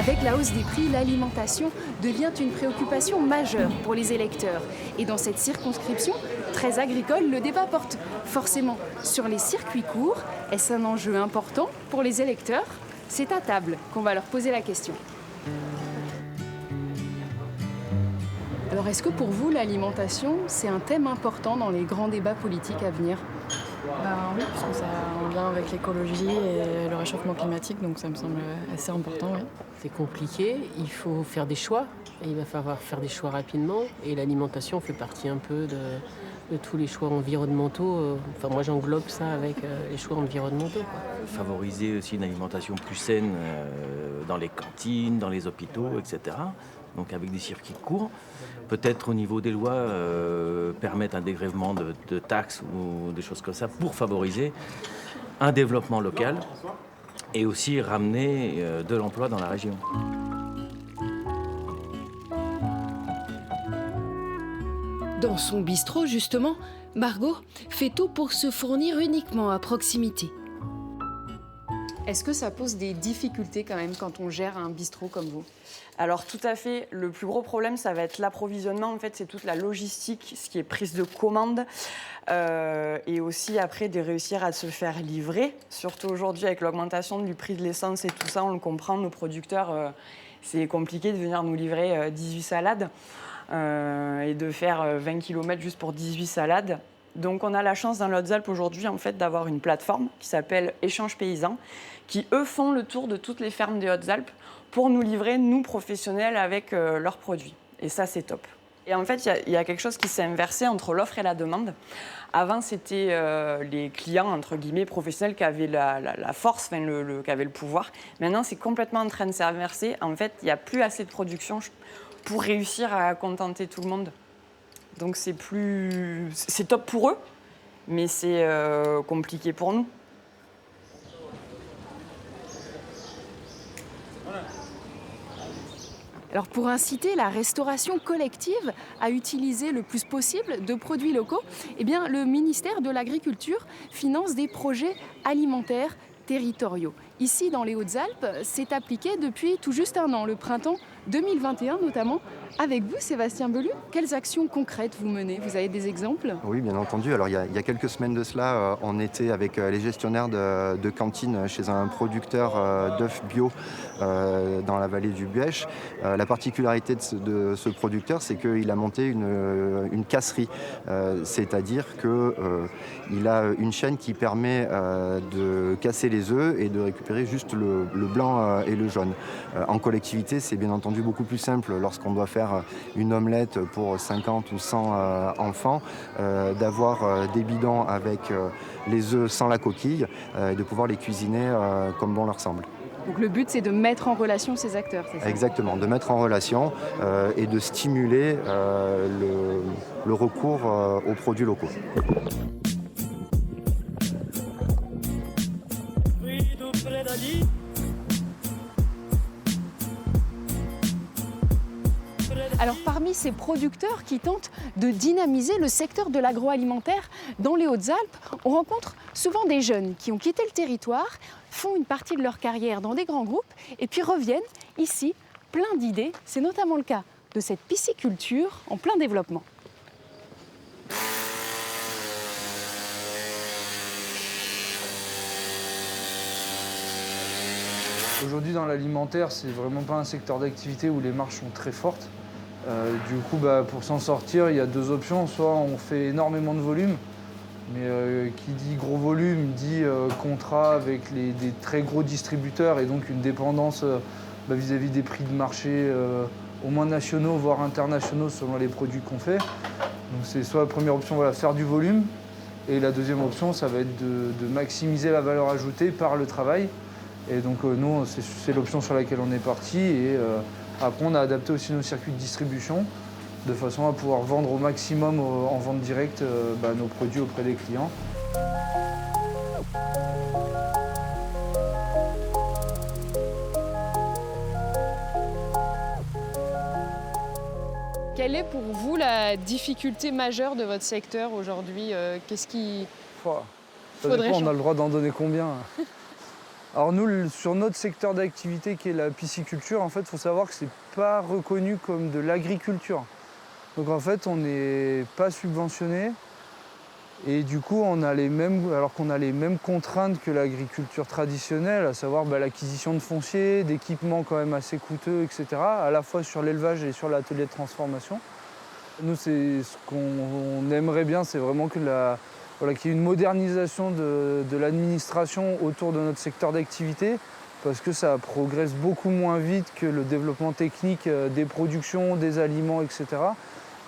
Avec la hausse des prix, l'alimentation devient une préoccupation majeure pour les électeurs. Et dans cette circonscription, très agricole, le débat porte forcément sur les circuits courts. Est-ce un enjeu important pour les électeurs? C'est à table qu'on va leur poser la question. Alors, est-ce que pour vous, l'alimentation, c'est un thème important dans les grands débats politiques à venir? Oui, parce que ça a un lien avec l'écologie et le réchauffement climatique, donc ça me semble assez important, oui. C'est compliqué, il faut faire des choix, et il va falloir faire des choix rapidement, et l'alimentation fait partie un peu de tous les choix environnementaux. Enfin, moi j'englobe ça avec les choix environnementaux, quoi. Favoriser aussi une alimentation plus saine dans les cantines, dans les hôpitaux, etc. Donc avec des circuits courts. Peut-être au niveau des lois, permettre un dégrèvement de taxes ou des choses comme ça pour favoriser un développement local et aussi ramener de l'emploi dans la région. Dans son bistrot, justement, Margot fait tout pour se fournir uniquement à proximité. Est-ce que ça pose des difficultés quand même quand on gère un bistrot comme vous? Alors tout à fait, le plus gros problème, ça va être l'approvisionnement. En fait, c'est toute la logistique, ce qui est prise de commande. Et aussi après de réussir à se faire livrer. Surtout aujourd'hui avec l'augmentation du prix de l'essence et tout ça, on le comprend, nos producteurs, c'est compliqué de venir nous livrer 18 salades et de faire 20 km juste pour 18 salades. Donc on a la chance dans les Hautes-Alpes aujourd'hui en fait, d'avoir une plateforme qui s'appelle Échange Paysan, qui eux font le tour de toutes les fermes des Hautes-Alpes pour nous livrer, nous professionnels, avec leurs produits. Et ça, c'est top. Et en fait, il y a quelque chose qui s'est inversé entre l'offre et la demande. Avant, c'était les clients, entre guillemets, professionnels qui avaient la force, qui avaient le pouvoir. Maintenant, c'est complètement en train de s'inverser. En fait, il n'y a plus assez de production pour réussir à contenter tout le monde. Donc, c'est top pour eux, mais c'est compliqué pour nous. Alors pour inciter la restauration collective à utiliser le plus possible de produits locaux, eh bien, le ministère de l'Agriculture finance des projets alimentaires territoriaux. Ici, dans les Hautes-Alpes, c'est appliqué depuis tout juste un an, le printemps 2021 notamment. Avec vous, Sébastien Belu, quelles actions concrètes vous menez? Vous avez des exemples? Oui, bien entendu. Alors, il y a quelques semaines de cela, on était avec les gestionnaires de cantines chez un producteur d'œufs bio dans la vallée du Buèche. La particularité de ce producteur, c'est qu'il a monté une casserie. C'est-à-dire qu'il a une chaîne qui permet de casser les œufs et de récupérer juste le blanc et le jaune. En collectivité, c'est bien entendu beaucoup plus simple lorsqu'on doit faire une omelette pour 50 ou 100 enfants, d'avoir des bidons avec les œufs sans la coquille et de pouvoir les cuisiner comme bon leur semble. Donc le but, c'est de mettre en relation ces acteurs, c'est ça? Exactement, de mettre en relation et de stimuler le recours aux produits locaux. Alors parmi ces producteurs qui tentent de dynamiser le secteur de l'agroalimentaire dans les Hautes-Alpes, on rencontre souvent des jeunes qui ont quitté le territoire, font une partie de leur carrière dans des grands groupes et puis reviennent ici plein d'idées. C'est notamment le cas de cette pisciculture en plein développement. Aujourd'hui, dans l'alimentaire, c'est vraiment pas un secteur d'activité où les marges sont très fortes. Du coup, pour s'en sortir, il y a deux options. Soit on fait énormément de volume, mais qui dit gros volume dit contrat avec des très gros distributeurs et donc une dépendance vis-à-vis des prix de marché au moins nationaux, voire internationaux selon les produits qu'on fait. Donc c'est soit la première option, faire du volume, et la deuxième option, ça va être de maximiser la valeur ajoutée par le travail. Et donc nous, c'est l'option sur laquelle on est parti. Et après, on a adapté aussi nos circuits de distribution de façon à pouvoir vendre au maximum en vente directe nos produits auprès des clients. Quelle est pour vous la difficulté majeure de votre secteur aujourd'hui? Qu'est-ce qui Ça dépend, on a le droit d'en donner combien? Alors nous, sur notre secteur d'activité qui est la pisciculture, en fait, il faut savoir que c'est pas reconnu comme de l'agriculture. Donc en fait, on n'est pas subventionné et du coup, alors qu'on a les mêmes contraintes que l'agriculture traditionnelle, à savoir l'acquisition de foncier, d'équipements quand même assez coûteux, etc., à la fois sur l'élevage et sur l'atelier de transformation. Nous, ce qu'on aimerait bien, c'est vraiment qu'il y ait une modernisation de l'administration autour de notre secteur d'activité, parce que ça progresse beaucoup moins vite que le développement technique des productions, des aliments, etc.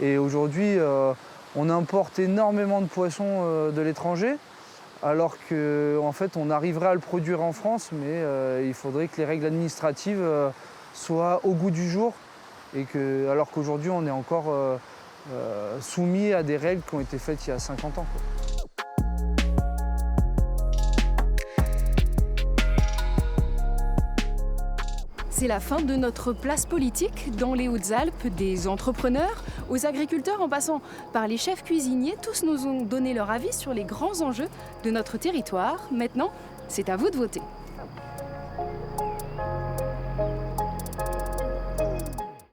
Et aujourd'hui, on importe énormément de poissons de l'étranger, alors qu'en fait, on arriverait à le produire en France, mais il faudrait que les règles administratives soient au goût du jour, alors qu'aujourd'hui, on est encore soumis à des règles qui ont été faites il y a 50 ans. C'est la fin de notre place politique dans les Hautes-Alpes, des entrepreneurs aux agriculteurs en passant par les chefs cuisiniers. Tous nous ont donné leur avis sur les grands enjeux de notre territoire. Maintenant, c'est à vous de voter.